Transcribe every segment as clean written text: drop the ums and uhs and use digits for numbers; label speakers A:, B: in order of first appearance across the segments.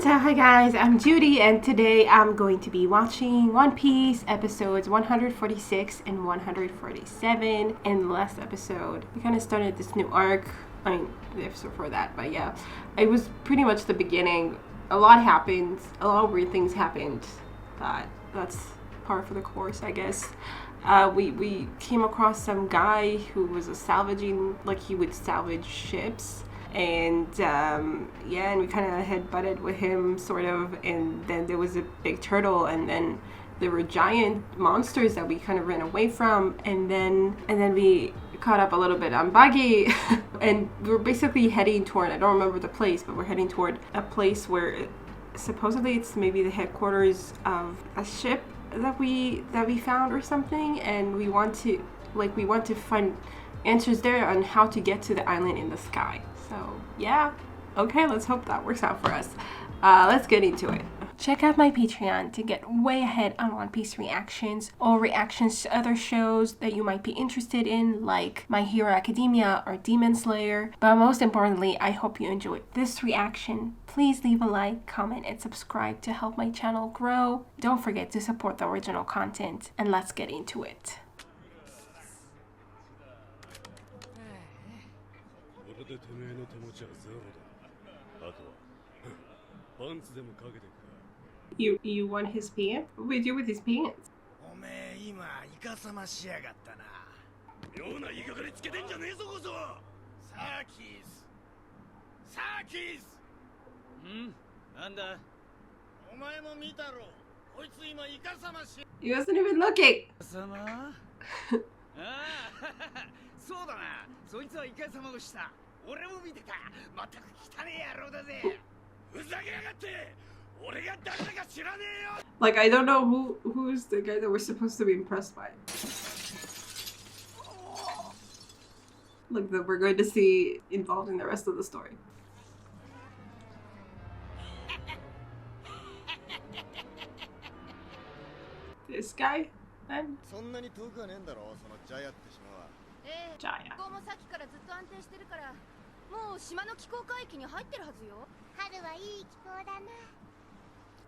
A: Show&tell. Hi guys, I'm Judy and today I'm going to be watching One Piece episodes 146 and 147. In the last episode, we kind of started this new arc. I mean, the episode before that, but yeah. It was pretty much the beginning. A lot happened. A lot of weird things happened. That's par for the course, I guess. We came across some guy who was he would salvage ships. And and we kind of had butted with him sort of, and then there was a big turtle, and then there were giant monsters that we kind of ran away from, and then we caught up a little bit on Buggy and we're basically heading toward, I don't remember the place, but we're heading toward a place where supposedly it's maybe the headquarters of a ship that we found or something, and we want to find answers there on how to get to the island in the sky. So yeah, okay, let's hope that works out for us. Let's get into it. Check out my Patreon to get way ahead on One Piece reactions or reactions to other shows that you might be interested in, like My Hero Academia or Demon Slayer. But most importantly, I hope you enjoyed this reaction. Please leave a like, comment, and subscribe to help my channel grow. Don't forget to support the original content, and let's get into it. You want his pants? What do we do with his pants? He wasn't even looking. Like, I don't know who's the guy that we're supposed to be impressed by. Like, that we're going to see involved in the rest of the story. This guy, then? Jaya.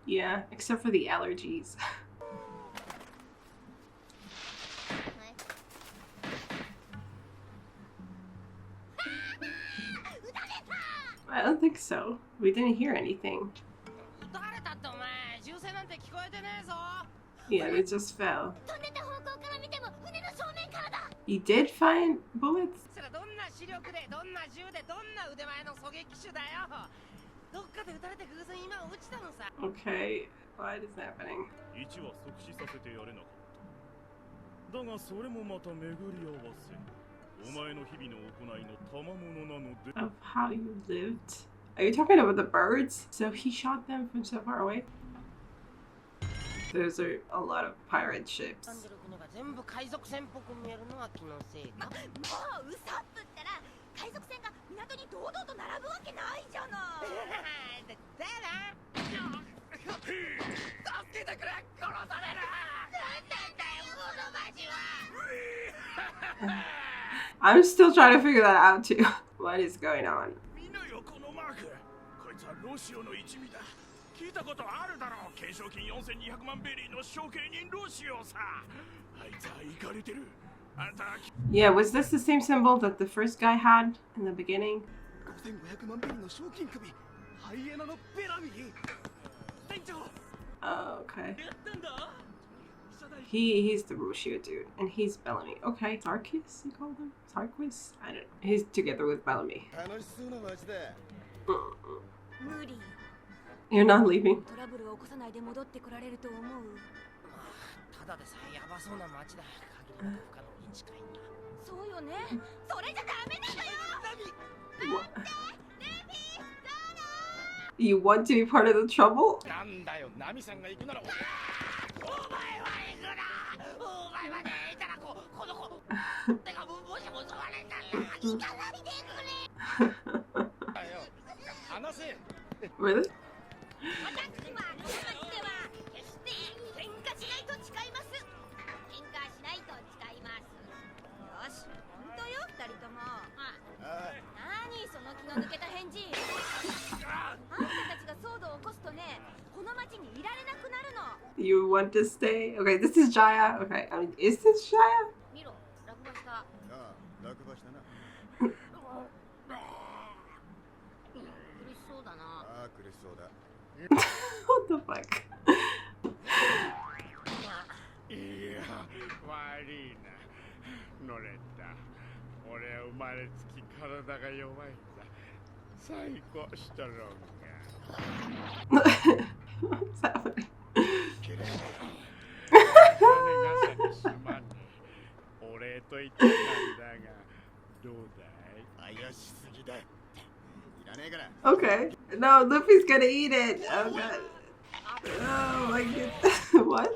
A: Yeah, except for the allergies. I don't think so. We didn't hear anything. Yeah, they just fell. You did find bullets? Okay, what is happening? Of how you lived? Are you talking about the birds? So he shot them from so far away? Those are a lot of pirate ships. I'm still trying to figure that out too. What is going on? Yeah, was this the same symbol that the first guy had in the beginning? Oh, okay. He's the Roshio dude, and he's Bellamy. Okay, Sarkis, you call him? Sarkis? I don't know. He's together with Bellamy. You're not leaving. You want to be part of the trouble? Really? You want to stay? Okay, this is Jaya. Okay, I mean, is this Jaya? What the fuck? What's happening? Okay. No, Luffy's gonna eat it. Oh god. Oh my goodness. What?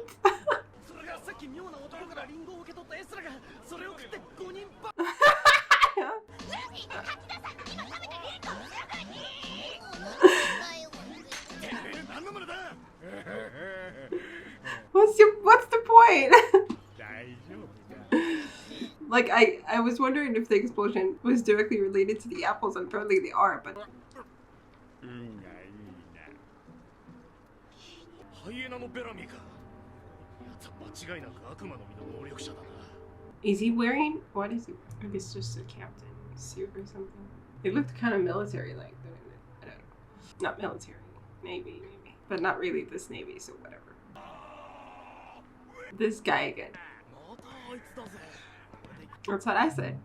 A: What's the point? Like I was wondering if the explosion was directly related to the apples, and apparently they are, but is he wearing, what is he? I guess just a captain suit or something. It looked kind of military like, I don't know. Not military, Navy maybe, but not really this Navy, so whatever. This guy again. That's what I said.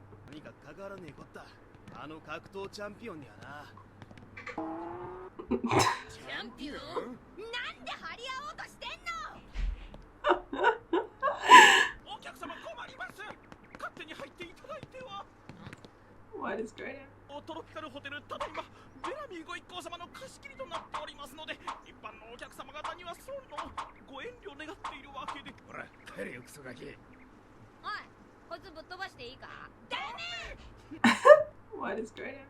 A: What is going on?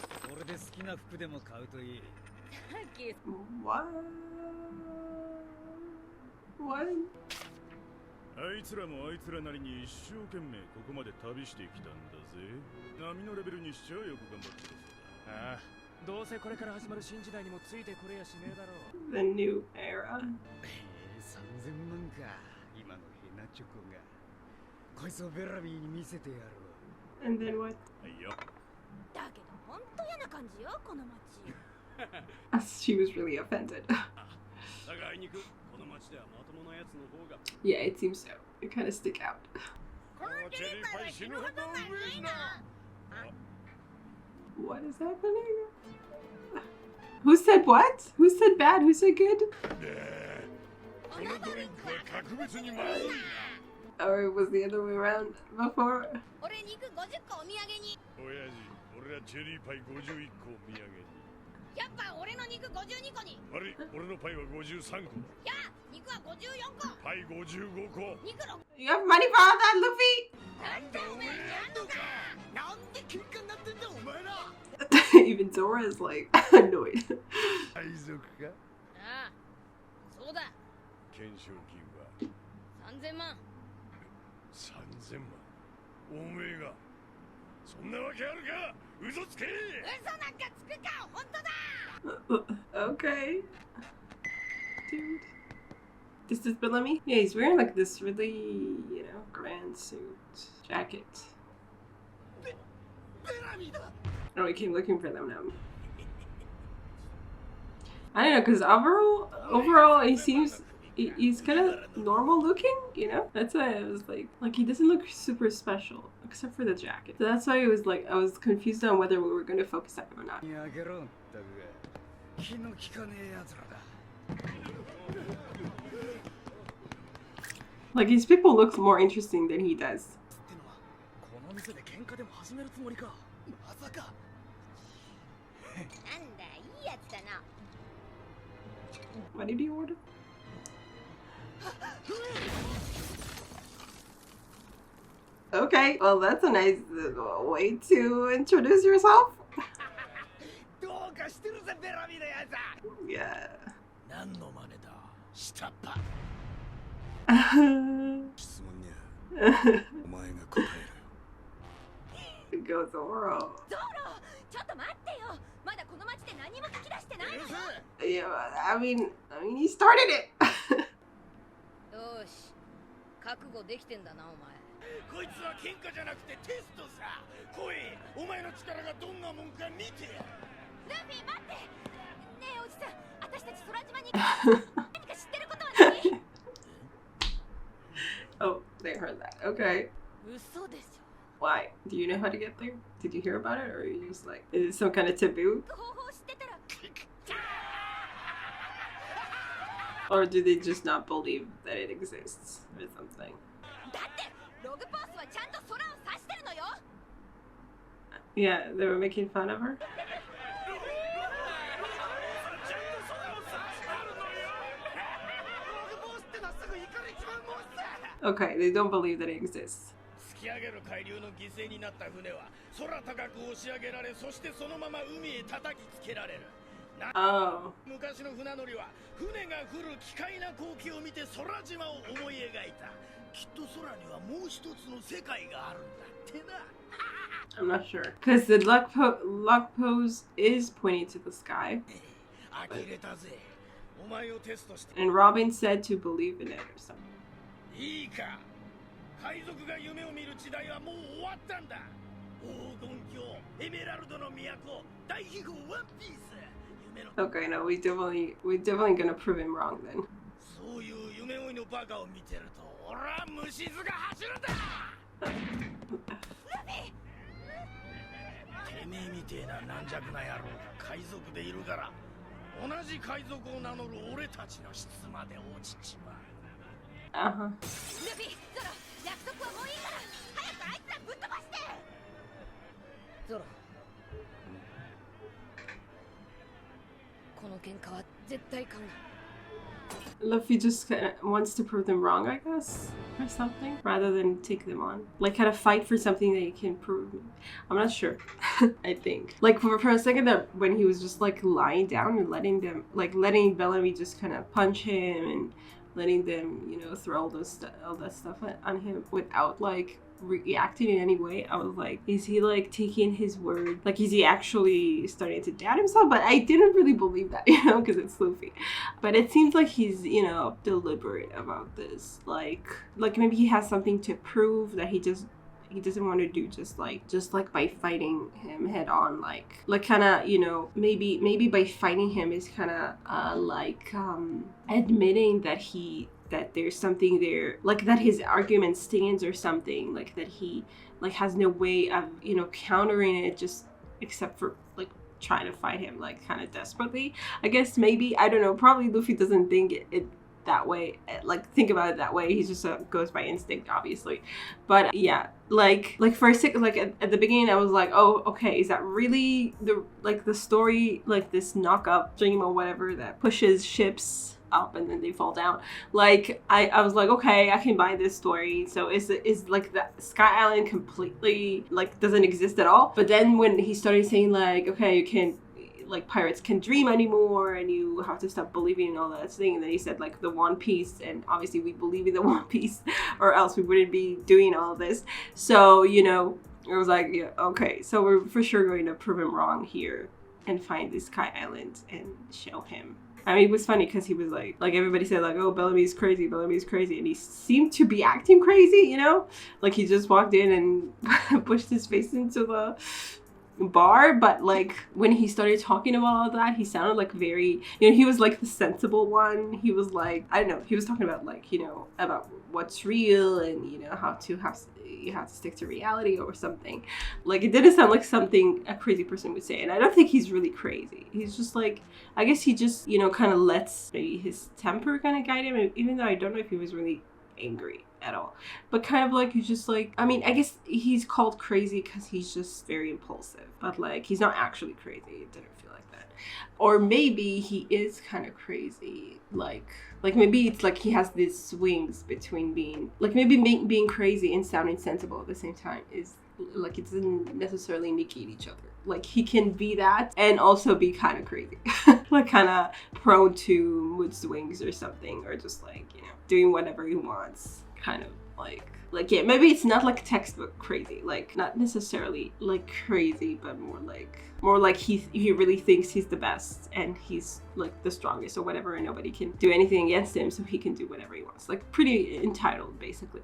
A: What is going on? What? What?
B: あいつらもあいつらなりに一生懸命ここまで旅してきたんだぜ。波のレベルにしちゃよく頑張ってるさ。ああ、どうせこれから始まる新時代にもついてこれやしねえだろう。
A: The new era.
C: 3000万か、今のヘナチョコが。こいつをベラミーに見せてやろう。
A: And then what?
B: はいよ。
D: だけど本当嫌な感じよこの街。
A: She was really offended. Yeah, it seems so. It kind of stick out. What is happening? Who said what? Who said bad? Who said good? Or it was the other way around before?
D: やっぱ俺の肉52個に。
B: 悪い、俺のパイは53個。
D: いや、肉は54個。
B: パイ55個。
D: 肉6。
A: You have money for all that, Luffy?
D: なんでお前やんのか。なんで喧嘩になってんだお前ら。
A: Even Zora is like annoyed.
B: 海賊か。
D: ああ、そうだ。
B: 懸賞金は
D: 3000万。
B: 3000万。おめえがそんなわけあるか。嘘つけ。
D: 嘘なんかつくか。本当だ。
A: Okay. Dude. This is Bellamy? Yeah, he's wearing like this really, you know, grand suit jacket. Oh, we keep looking for them now. I don't know, because overall, he seems, he's kind of normal looking, you know? That's why I was like he doesn't look super special, except for the jacket. So that's why it was like, I was confused on whether we were going to focus on him or not. Like, these people look more interesting than he does. What did you order? Okay, well that's a nice way to introduce yourself. Yeah. go Zoro.
E: ゾロちょっと待ってよまだこの町で何も聞き出してないのよ
A: Yeah, I mean, he started it.
E: よし覚悟できてんだなお前
D: こいつは喧嘩じゃなくてテストさ。来い、お前の力がどんなもんか見てや。
E: ルフィ待ってねえおじさん私たち空島に何か知ってることはない
A: Oh, they heard that. Okay.
E: 嘘でしょ
A: Why? Do you know how to get there? Did you hear about it? Or are you just like, is it some kind of taboo?
E: 方法知ってたら
A: Or do they just not believe that it exists or something?
E: だってログポースはちゃんと空を指してるのよ
A: Yeah, they were making fun of her? Okay, they don't believe that it exists.
B: 突き上げる海流の犠牲になった船は空高く押し上げられ、そしてそのまま海へ叩きつけられる。
A: Oh.
B: 昔の船乗りは船が降る奇怪な光景を見て空島を思い描いた。きっと空にはもう一つの世界があるんだってな。
A: I'm not sure. Because the luck pose is pointing to the sky.
B: 呆れたぜ。お前をテストして。
A: And Robin said to believe in it or something.
B: いいか。海賊が夢を見る時代はもう終わったんだ。黄金鏡、エメラルドの都、大秘宝ワンピース。
A: Okay, no, we definitely gonna prove him wrong then.
B: そういう夢追いのバカを見てると、俺は虫唾が走るんだ。てめえみてえな軟弱な野郎が海賊でいるから、同じ海賊を名乗る俺たちの質まで落ちちまう。
A: Uh-huh.
E: ルフィゾロ約束はもういいから早くあいつらぶっ飛ばしてゾロこの喧嘩は絶対買うな
A: Luffy just kinda wants to prove them wrong, I guess, or something, rather than take them on. Like, kind of fight for something that he can prove. I'm not sure. I think. Like, for a second, that when he was just, like, lying down and letting Bellamy just kind of punch him and letting them, you know, throw all that stuff on him without, like, reacting in any way. I was like, is he like taking his word? Like, is he actually starting to doubt himself? But I didn't really believe that, you know, because it's Luffy. But it seems like he's, you know, deliberate about this. Like maybe he has something to prove that he doesn't want to do just like by fighting him head on, like kind of, you know, maybe by fighting him is kind of admitting that there's something there, like that his argument stands or something, like that he like has no way of, you know, countering it just except for like trying to fight him like kind of desperately. I guess maybe, I don't know, probably Luffy doesn't think it that way, like think about it that way. He just goes by instinct, obviously. But yeah, like for a second, like at the beginning I was like, oh, okay, is that really the story, like this knock up dream or whatever that pushes ships up and then they fall down? Like I was like, okay, I can buy this story. So is like the Sky Island completely like doesn't exist at all? But then when he started saying like, okay, you can't, like pirates can dream anymore and you have to stop believing in all that thing, and then he said like the One Piece, and obviously we believe in the One Piece or else we wouldn't be doing all this. So, you know, I was like, yeah, okay, so we're for sure going to prove him wrong here and find this Sky Island and show him. I mean, it was funny because he was like everybody said like, oh, Bellamy's crazy, and he seemed to be acting crazy, you know, like he just walked in and pushed his face into the bar. But like when he started talking about all that, he sounded like very, you know, he was like the sensible one. He was like, I don't know, he was talking about like, you know, about what's real and, you know, you have to stick to reality or something. Like it didn't sound like something a crazy person would say, and I don't think he's really crazy. He's just like, I guess he just, you know, kind of lets maybe his temper kind of guide him, even though I don't know if he was really angry at all, but kind of like he's just like, I mean, I guess he's called crazy because he's just very impulsive, but like he's not actually crazy. It didn't feel like that. Or maybe he is kind of crazy, like maybe it's like he has these swings between being like, maybe being crazy and sounding sensible at the same time is like, it doesn't necessarily negate each other. Like he can be that and also be kind of crazy, like kind of prone to mood swings or something, or just like, you know, doing whatever he wants kind of like yeah, maybe it's not like textbook crazy, like not necessarily like crazy, but more like he really thinks he's the best and he's like the strongest or whatever, and nobody can do anything against him, so he can do whatever he wants. Like pretty entitled, basically.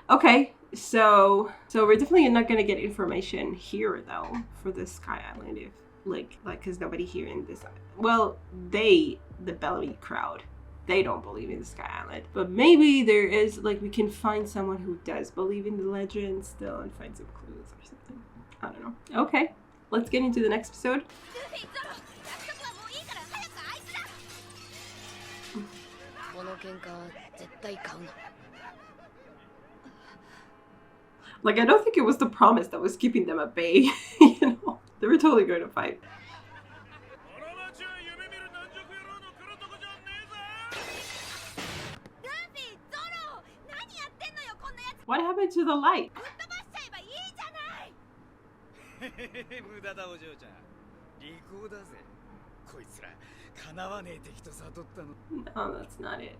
A: Okay, so we're definitely not gonna get information here though for the Sky Island, if like because nobody here in this, well, the Bellamy crowd, they don't believe in the Sky Island, but maybe there is, like, we can find someone who does believe in the legend still and find some clues or something. I don't know. Okay, let's get into the next episode. Like, I don't think it was the promise that was keeping them at bay. You know, they were totally going to fight. What happened to the light? No, that's not it.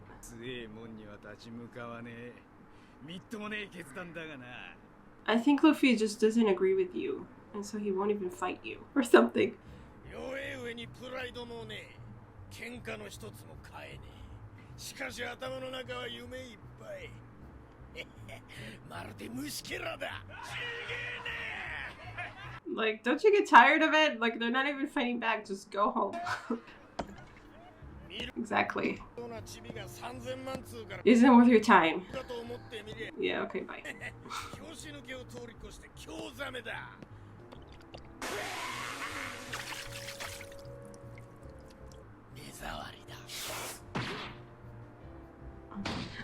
A: I think Luffy just doesn't agree with you, and so he won't even fight you or something. Like, don't you get tired of it? Like, they're not even fighting back, just go home. Exactly. Isn't worth your time. Yeah, okay, bye.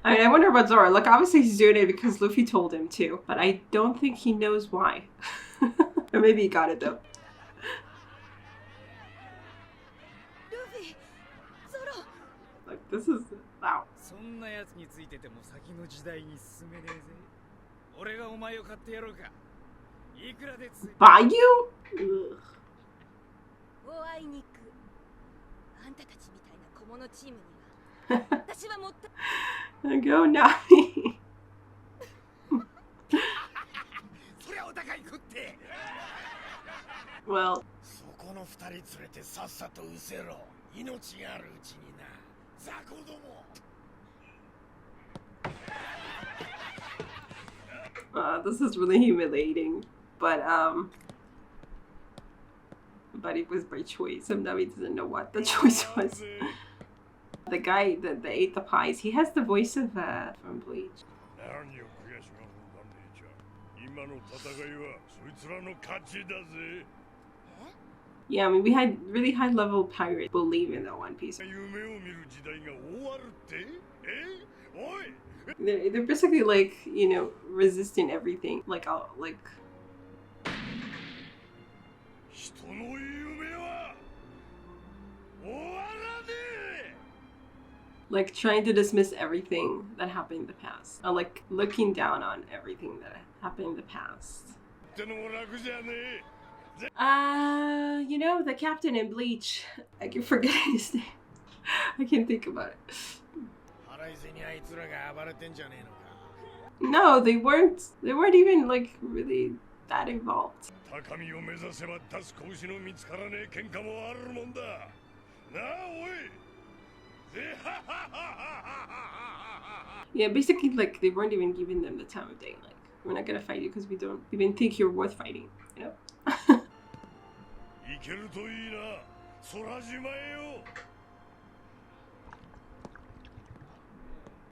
A: I mean, I wonder about Zoro. Like, obviously he's doing it because Luffy told him to, but I don't think he knows why. Or maybe he got it though. Like, this is wow. Buy you? Ugh. Go Nami. Well, this is really humiliating, but it was by choice. And Nami doesn't know what the choice was. The guy that ate the pies, he has the voice of from Bleach. Yeah, I mean, we had really high level pirates believe in the One Piece. They're basically like, you know, resisting everything. Like, like trying to dismiss everything that happened in the past. Or like looking down on everything that happened in the past. You know, the captain in Bleach. I keep forgetting his name. I can't think about it. No, they weren't even like really that involved. Yeah, basically, like, they weren't even giving them the time of day. Like, we're not gonna fight you because we don't even think you're worth fighting, you know?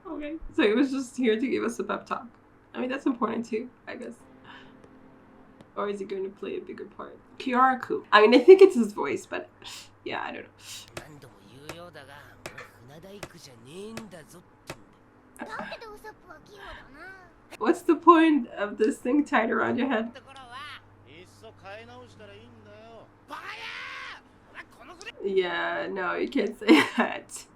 A: Okay, so he was just here to give us a pep talk. I mean, that's important too, I guess. Or is he going to play a bigger part? Kiaraku. I mean, I think it's his voice, but yeah, I don't know. What's the point of this thing tied around your head? Yeah, no, you can't say that.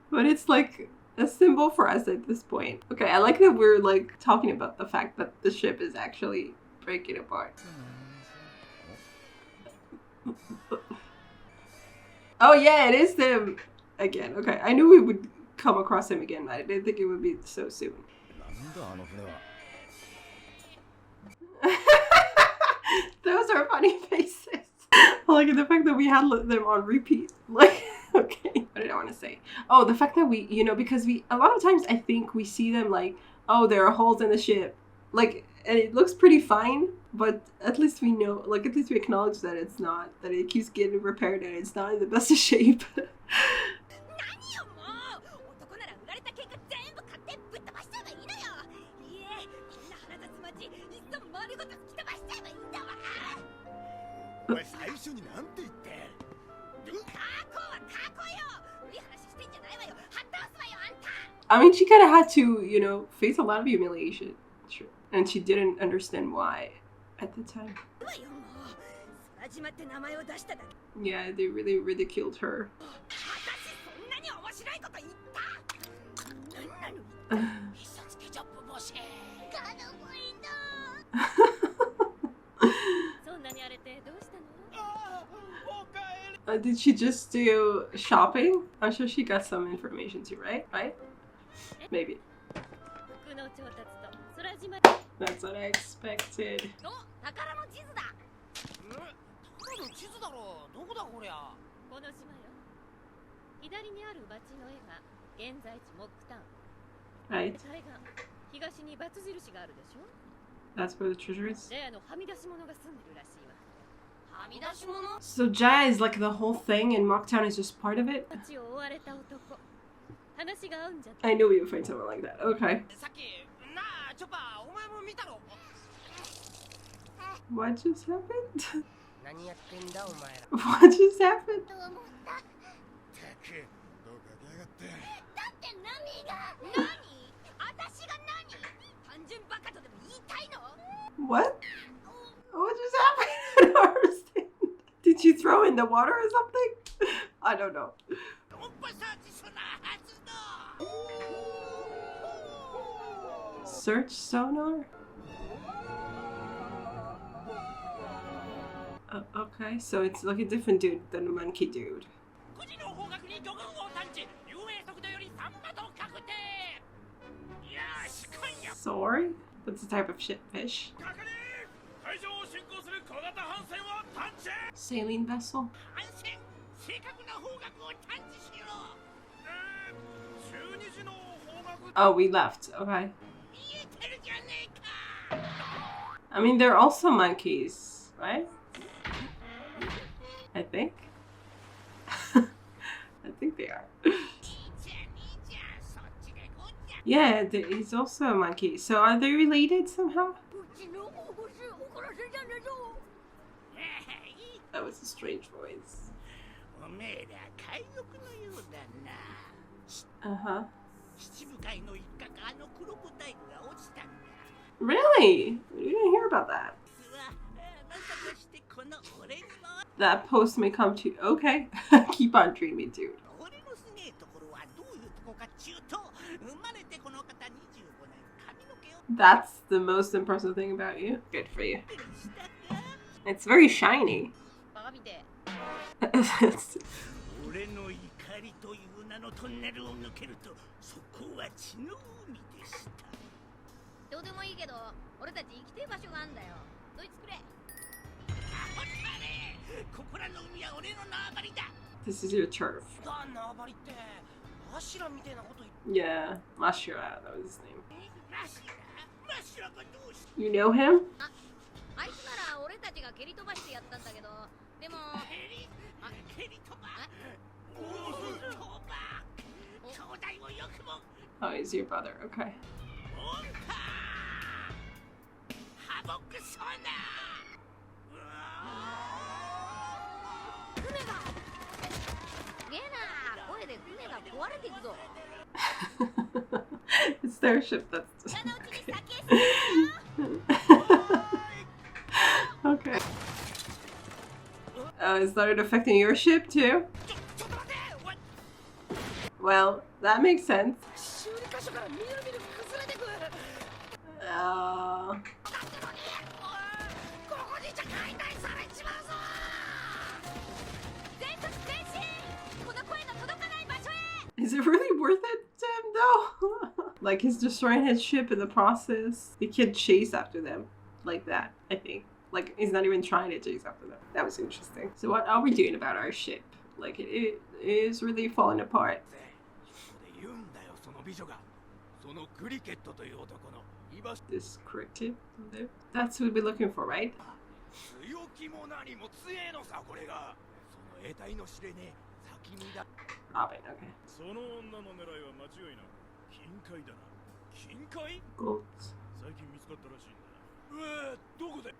A: But it's like a symbol for us at this point. Okay, I like that we're like talking about the fact that the ship is actually breaking apart. Oh yeah, it is them. again. Okay, I knew we would come across him again. I didn't think it would be so soon. Those are funny faces. Like the fact that we had them on repeat. Like, okay, what did I want to say? Oh, the fact that we, you know, because a lot of times I think we see them like, oh, there are holes in the ship. Like, and it looks pretty fine, but at least we know, like, at least we acknowledge that it's not, that it keeps getting repaired and it's not in the best of shape. I mean, she kind of had to, you know, face a lot of humiliation. Sure. And she didn't understand why at the time. Yeah, they really ridiculed her. Did she just do shopping? I'm sure she got some information too, right? Right? Maybe. That's what I expected. Right. That's where the treasure is? So Jaya is like the whole thing and Mocktown is just part of it? I knew we would find someone like that. Okay. What just happened? What just happened? What? What just happened? I don't understand. Did you throw in the water or something? I don't know. Search sonar? Okay, so it's like a different dude than the monkey dude. Sorry? What's the type of fish? Sailing vessel? Oh, we left. Okay. I mean, they're also monkeys, right? I think. I think they are. Yeah, he's also a monkey. So are they related somehow? That was a strange voice. Uh-huh. Really? You didn't hear about that. That post may come to... Okay. Keep on dreaming, dude. That's the most impressive thing about you. Good for you. It's very shiny. This is your turf. Yeah, Mashira, that was his name. You know him? Oh, he's your brother, okay. It's their ship that's... Okay. Oh, is that affecting your ship too? Well, that makes sense. Is it really worth it to him though? Like he's destroying his ship in the process. He can't chase after them like that, I think. Like he's not even trying to chase after them. That was interesting. So what are we doing about our ship? Like it is really falling apart. This cricket. That's what we're looking for, right? Robin, okay. Gold.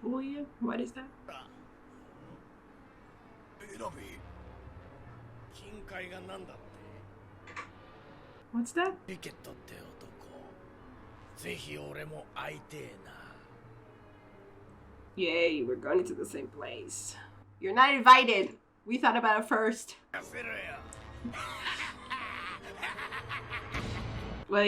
A: Boy, what is that? What's that? Yay, we're going to the same place. You're not invited. We thought about it first. Well,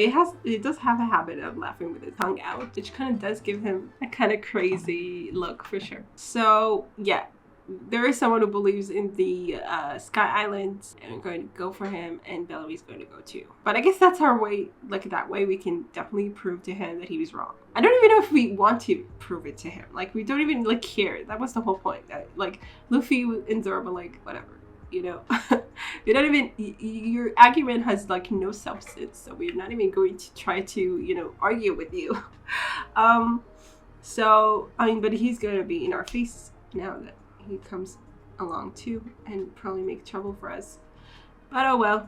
A: it does have a habit of laughing with his tongue out, which kind of does give him a kind of crazy look for sure. So yeah, there is someone who believes in the Sky Islands, and we're going to go for him, and Bellamy's going to go too. But I guess that's our way. Like that way, we can definitely prove to him that he was wrong. I don't even know if we want to prove it to him. Like we don't even like care. That was the whole point. Like Luffy and Zoro were like whatever. You know, you don't even, your argument has like no substance, so we're not even going to try to, you know, argue with you. So I mean, but he's gonna be in our face now that he comes along too, and probably make trouble for us. But oh well.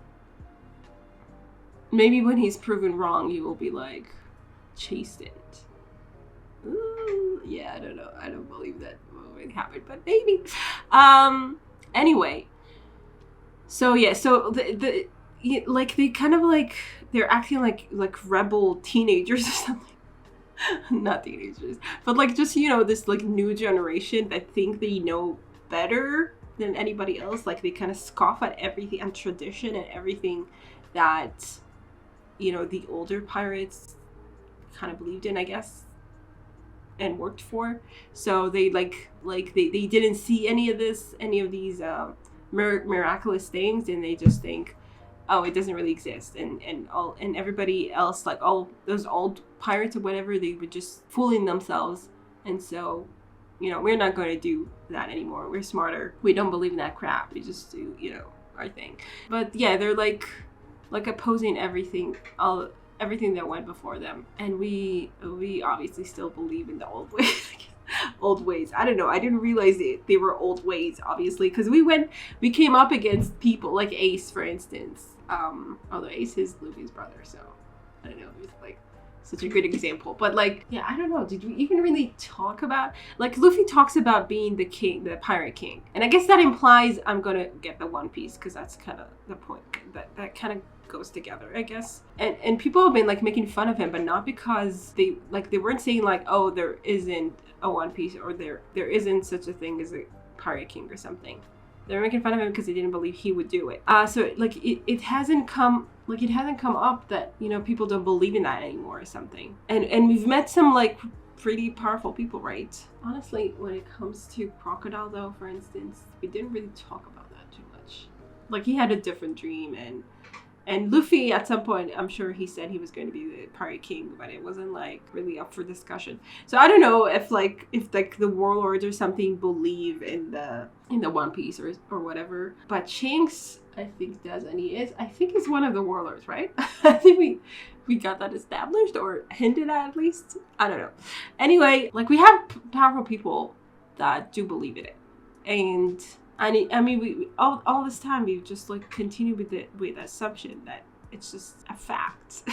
A: Maybe when he's proven wrong, he will be like chastened. Ooh, yeah, I don't know. I don't believe that will really happen, but maybe. Anyway. So yeah, so the like they kind of like they're acting like rebel teenagers or something. Not teenagers, but like just, you know, this like new generation that think they know better than anybody else. Like they kind of scoff at everything and tradition and everything that, you know, the older pirates kind of believed in, I guess, and worked for. So they they didn't see any of these miraculous things, and they just think, oh, it doesn't really exist, and everybody else, like all those old pirates or whatever, they were just fooling themselves. And so, you know, we're not going to do that anymore. We're smarter. We don't believe in that crap. We just do, you know, our thing. But yeah, they're like opposing everything that went before them, and we obviously still believe in the old ways. Old ways. I don't know. I didn't realize they were old ways, obviously, because we came up against people like Ace, for instance. Although Ace is Luffy's brother, so I don't know. It's like such a good example. But like, yeah, I don't know. Did we even really talk about, like, Luffy talks about being the king, the pirate king, and I guess that implies I'm gonna get the One Piece, because that's kind of the point. That kind of goes together, I guess. And people have been like making fun of him, but not because they weren't saying like, oh, there isn't a One Piece, or there isn't such a thing as a pirate king or something. They were making fun of him because they didn't believe he would do it. So like it hasn't come up that, you know, people don't believe in that anymore or something. And we've met some like pretty powerful people, right? Honestly, when it comes to Crocodile though, for instance, we didn't really talk about that too much. Like he had a different dream, and Luffy, at some point, I'm sure he said he was going to be the pirate king, but it wasn't like really up for discussion. So I don't know if the warlords or something believe in the One Piece or whatever. But Shanks, I think, does, and I think he's one of the warlords, right? I think we got that established, or hinted at least. I don't know. Anyway, like we have powerful people that do believe in it, and I mean, we all this time we've just like continued with the assumption that it's just a fact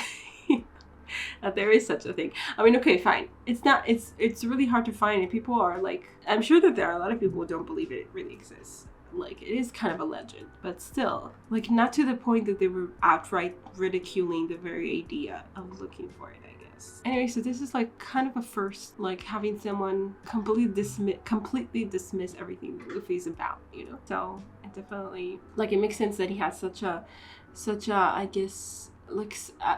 A: that there is such a thing. I mean, okay, fine. It's really hard to find, and people are like, I'm sure that there are a lot of people who don't believe it really exists. Like it is kind of a legend, but still, like not to the point that they were outright ridiculing the very idea of looking for it, I guess. Anyway, so this is like kind of a first, like having someone completely dismiss everything that Luffy's about, you know. So it definitely, like, it makes sense that he has such a I guess, like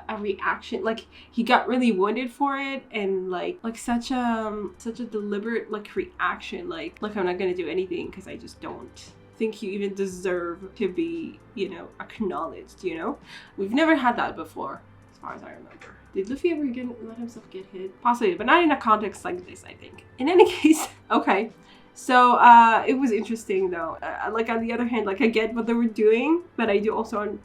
A: a reaction. Like he got really wounded for it, and like such a deliberate like reaction. Like I'm not gonna do anything because I just don't think you even deserve to be, you know, acknowledged, you know? We've never had that before, as far as I remember. Did Luffy ever let himself get hit? Possibly, but not in a context like this, I think. In any case, okay. So it was interesting though. Like on the other hand, like I get what they were doing, but I do also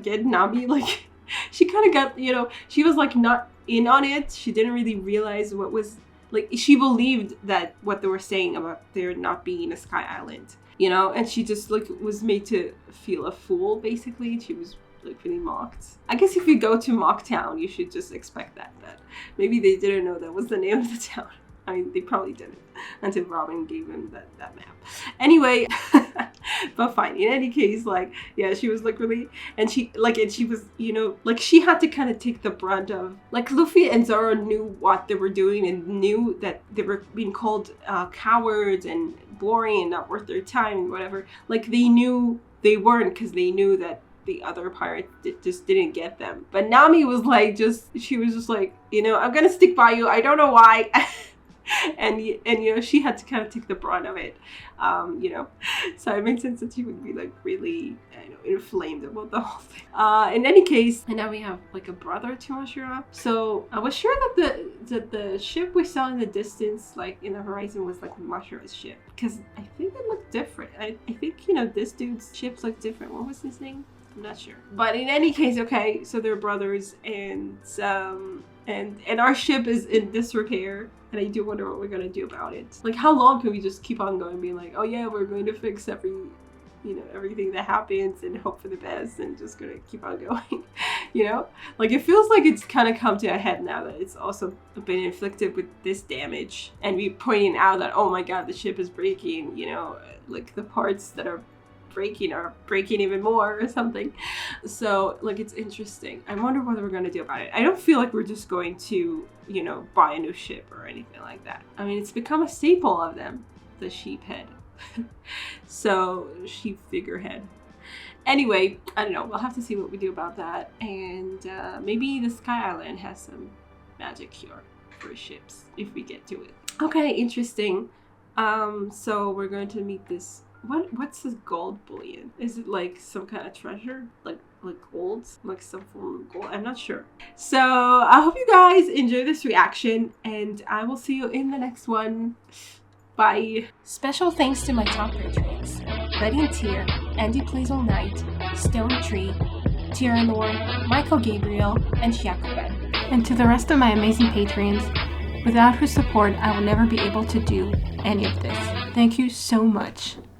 A: get Nami, like she kind of got, you know, she was like not in on it. She didn't really realize what was, like she believed that what they were saying about there not being a Sky Island, you know, and she just like was made to feel a fool basically. She was like really mocked. I guess if you go to Mock Town, you should just expect that, but maybe they didn't know that was the name of the town. I mean, they probably didn't until Robin gave him that map. Anyway, but fine. In any case, like, yeah, she was like really, and she was, you know, like she had to kind of take the brunt of, like Luffy and Zoro knew what they were doing and knew that they were being called cowards and boring and not worth their time and whatever. Like they knew they weren't, because they knew that the other pirates just didn't get them. But Nami was like, she was just like, you know, I'm gonna stick by you. I don't know why. and you know, she had to kind of take the brunt of it, you know, so it makes sense that she would be like really, you know, inflamed about the whole thing. In any case, and now we have like a brother to Mashura. So I was sure that the ship we saw in the distance, like in the horizon, was like Mashura's ship, because I think it looked different. I think, you know, this dude's ships look different. What was his name? I'm not sure. But in any case, okay, so they're brothers, and our ship is in disrepair, and I do wonder what we're gonna do about it. Like, how long can we just keep on going, being like, oh yeah, we're going to fix everything that happens and hope for the best, and just gonna keep on going, you know? Like, it feels like it's kind of come to a head now that it's also been inflicted with this damage, and we pointing out that, oh my god, the ship is breaking, you know, like the parts that are breaking even more or something. So like, it's interesting. I wonder what we're going to do about it. I don't feel like we're just going to, you know, buy a new ship or anything like that. I mean, it's become a staple of them, the sheep head. So sheep figurehead. Anyway, I don't know, we'll have to see what we do about that, and maybe the Sky Island has some magic cure for ships if we get to it. Okay, interesting. So we're going to meet this. What's this gold bullion? Is it like some kind of treasure? Like gold? Like some form of gold? I'm not sure. So I hope you guys enjoy this reaction, and I will see you in the next one. Bye. Special thanks to my top patrons: Betty and Tier, Andy Plays All Night, Stone Tree, Tyrannor, Michael Gabriel, and Shakuben. And to the rest of my amazing patrons, without whose support, I will never be able to do any of this. Thank you so much.